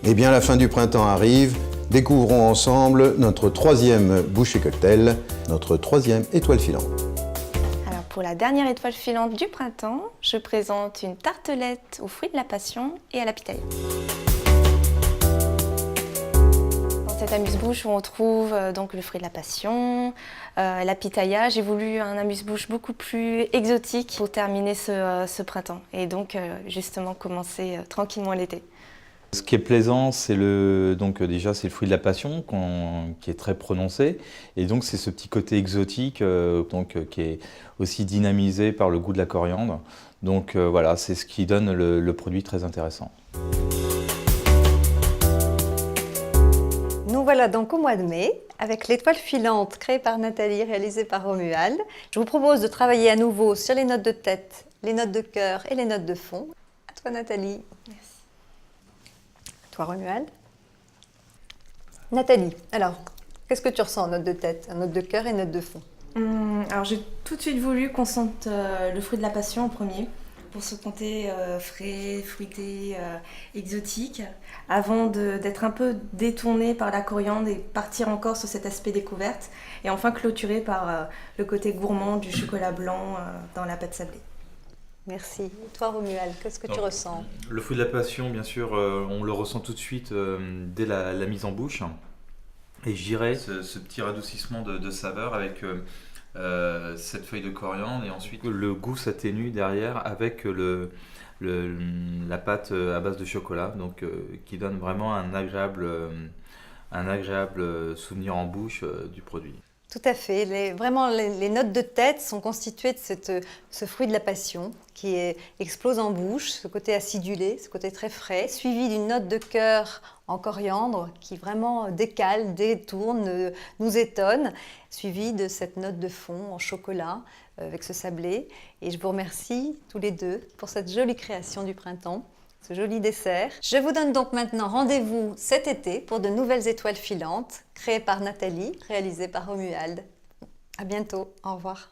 Eh bien, la fin du printemps arrive. Découvrons ensemble notre troisième bouchée cocktail, notre troisième étoile filante. Alors pour la dernière étoile filante du printemps, je présente une tartelette aux fruits de la passion et à la pitaya. Dans cette amuse-bouche où on trouve donc le fruit de la passion, la pitaya, j'ai voulu un amuse-bouche beaucoup plus exotique pour terminer ce printemps et donc justement commencer tranquillement l'été. Ce qui est plaisant, c'est déjà c'est le fruit de la passion qui est très prononcé, et donc c'est ce petit côté exotique qui est aussi dynamisé par le goût de la coriandre. Donc voilà, c'est ce qui donne le produit très intéressant. Nous voilà donc au mois de mai avec l'étoile filante créée par Nathalie, réalisée par Romuald. Je vous propose de travailler à nouveau sur les notes de tête, les notes de cœur et les notes de fond. À toi Nathalie. Merci. Toi Romuald. Nathalie, alors, qu'est-ce que tu ressens en notes de tête, en notes de cœur et notes de fond? Alors j'ai tout de suite voulu qu'on sente le fruit de la passion en premier, pour ce côté frais, fruité, exotique, avant d'être un peu détourné par la coriandre et partir encore sur cet aspect découverte, et enfin clôturé par le côté gourmand du chocolat blanc dans la pâte sablée. Merci. Et toi Romuald, qu'est-ce que tu ressens? Le fruit de la passion, bien sûr, on le ressent tout de suite dès la mise en bouche. Et je dirais ce petit radoucissement de saveur avec cette feuille de coriandre, et ensuite le goût s'atténue derrière avec la pâte à base de chocolat, donc qui donne vraiment un agréable souvenir en bouche du produit. Tout à fait. Les notes de tête sont constituées de ce fruit de la passion qui explose en bouche, ce côté acidulé, ce côté très frais, suivi d'une note de cœur en coriandre qui vraiment décale, détourne, nous étonne, suivi de cette note de fond en chocolat avec ce sablé. Et je vous remercie tous les deux pour cette jolie création du printemps, ce joli dessert. Je vous donne donc maintenant rendez-vous cet été pour de nouvelles étoiles filantes créées par Nathalie, réalisées par Romuald. À bientôt, au revoir.